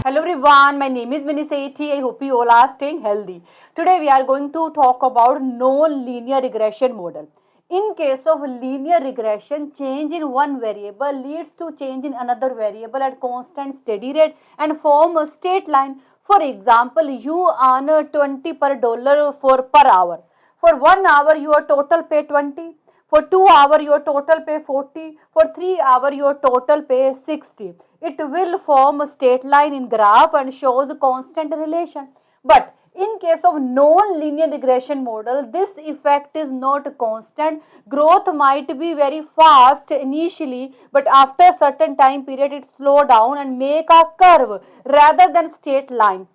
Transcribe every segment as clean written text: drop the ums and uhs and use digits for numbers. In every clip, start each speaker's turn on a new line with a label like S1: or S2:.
S1: Hello everyone, my name is Mini Sethi. I hope you all are staying healthy. Today we are going to talk about non-linear regression model. In case of linear regression, change in one variable leads to change in another variable at constant steady rate and form a straight line. For example, you earn 20 per dollar for per hour. For 1 hour, your total pay 20. For 2 hours, your total pay 40. For 3 hours, your total pay 60. It will form a straight line in graph and shows a constant relation. But in case of non-linear regression model, this effect is not constant. Growth might be very fast initially, but after a certain time period, it slow down and make a curve rather than straight line.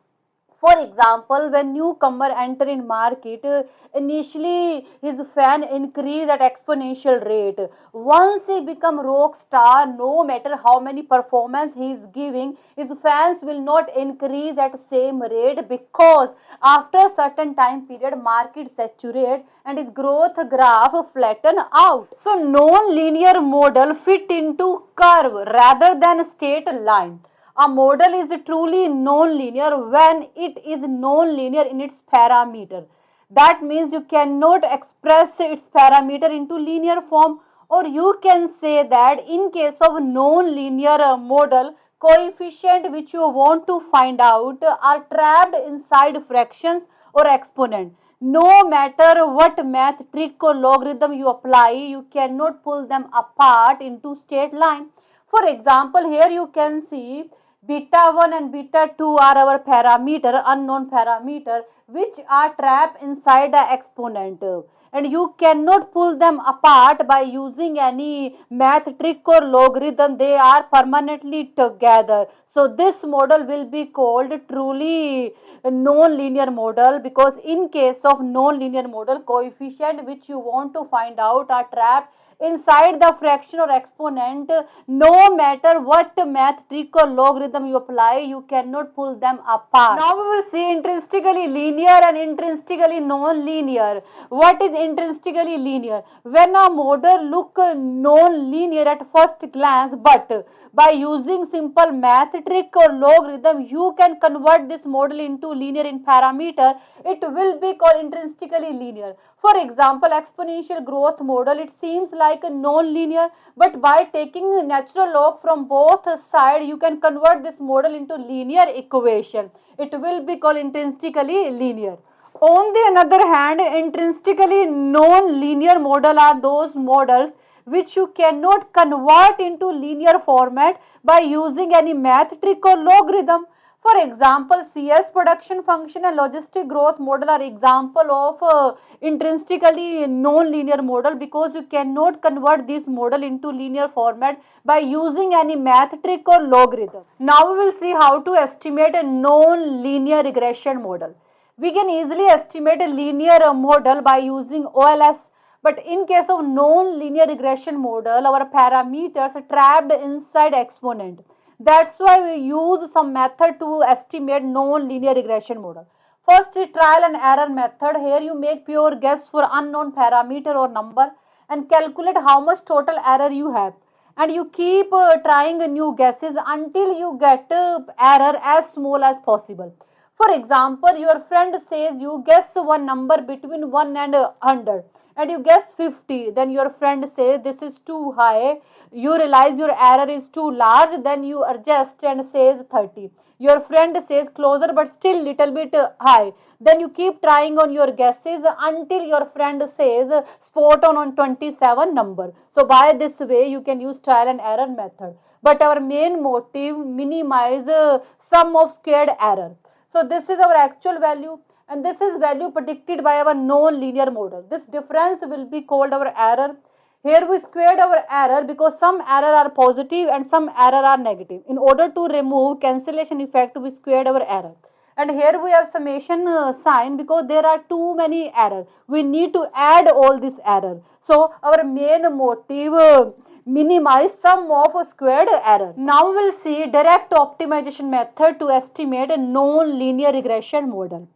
S1: For example, when newcomer enter in market, initially his fan increase at exponential rate. Once he become rock star, no matter how many performance he is giving, his fans will not increase at same rate because after certain time period market saturate and his growth graph flatten out. So non-linear model fit into curve rather than straight line. A model is truly non-linear when it is non-linear in its parameter. That means you cannot express its parameter into linear form, or you can say that in case of non-linear model, coefficient which you want to find out are trapped inside fractions or exponent. No matter what math trick or logarithm you apply, you cannot pull them apart into straight line. For example, here you can see beta 1 and beta 2 are our parameter, unknown parameter, which are trapped inside the exponent. And you cannot pull them apart by using any math trick or logarithm. They are permanently together. So this model will be called truly non-linear model, because in case of non-linear model, coefficient which you want to find out are trapped inside the fraction or exponent. No matter what math trick or logarithm you apply, you cannot pull them apart. Now we will see intrinsically linear and intrinsically non-linear. What is intrinsically linear? When a model look non-linear at first glance, but by using simple math trick or logarithm, you can convert this model into linear in parameter. It will be called intrinsically linear. For example, exponential growth model, it seems like a non-linear, but by taking natural log from both sides, you can convert this model into linear equation. It will be called intrinsically linear. On the another hand, intrinsically non-linear model are those models which you cannot convert into linear format by using any math trick or logarithm. For example, CS production function and logistic growth model are example of intrinsically non-linear model, because you cannot convert this model into linear format by using any math trick or logarithm. Now we will see how to estimate a non-linear regression model. We can easily estimate a linear model by using OLS. But in case of non-linear regression model, our parameters are trapped inside exponent. That's why we use some method to estimate non-linear regression model. First is trial and error method. Here you make pure guess for unknown parameter or number and calculate how much total error you have. And you keep trying new guesses until you get error as small as possible. For example, your friend says you guess one number between 1 and 100 and you guess 50. Then your friend says this is too high. You realize your error is too large. Then you adjust and says 30. Your friend says closer but still little bit high. Then you keep trying on your guesses until your friend says spot on 27 number. So by this way you can use trial and error method. But our main motive minimize sum of squared error. So this is our actual value and this is value predicted by our non-linear model. This difference will be called our error. Here we squared our error because some error are positive and some error are negative. In order to remove cancellation effect, we squared our error. And here we have summation sign because there are too many error. We need to add all this error. So our main motive minimize sum of squared error. Now we will see direct optimization method to estimate a non-linear regression model.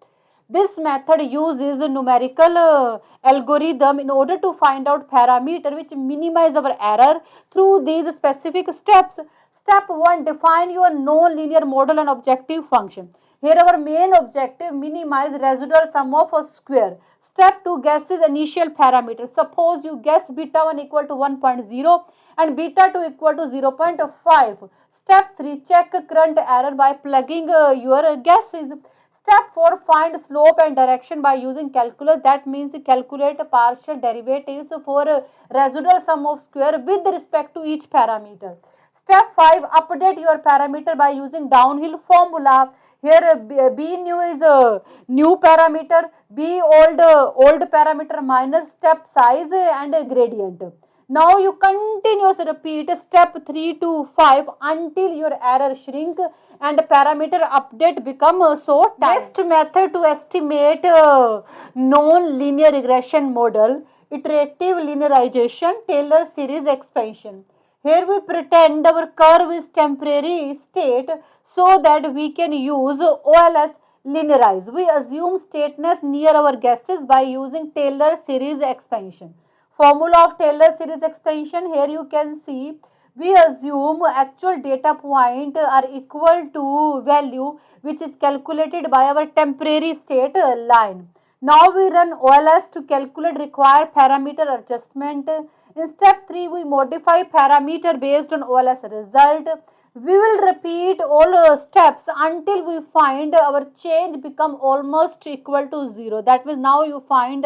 S1: This method uses a numerical algorithm in order to find out parameter which minimize our error through these specific steps. Step 1, define your non-linear model and objective function. Here our main objective, minimize residual sum of a square. Step 2, guesses initial parameters. Suppose you guess beta 1 equal to 1.0 and beta 2 equal to 0.5. Step 3, check current error by plugging your guesses. Step 4, find slope and direction by using calculus. That means calculate partial derivatives for residual sum of square with respect to each parameter. Step 5, update your parameter by using downhill formula. Here B new is a new parameter, B old parameter minus step size and gradient. Now you continuously repeat step 3 to 5 until your error shrink and parameter update become so tight. Next method to estimate non-linear regression model, iterative linearization, Taylor series expansion. Here we pretend our curve is temporary state so that we can use OLS linearize. We assume stateness near our guesses by using Taylor series expansion. Formula of Taylor series expansion, here you can see we assume actual data point are equal to value which is calculated by our temporary state line. Now we run OLS to calculate required parameter adjustment. In step 3, we modify parameter based on OLS result. We will repeat all steps until we find our change become almost equal to 0. That means now you find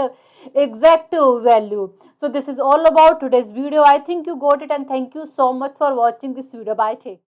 S1: exact value. So this is all about today's video. I think you got it and thank you so much for watching this video. Bye. Take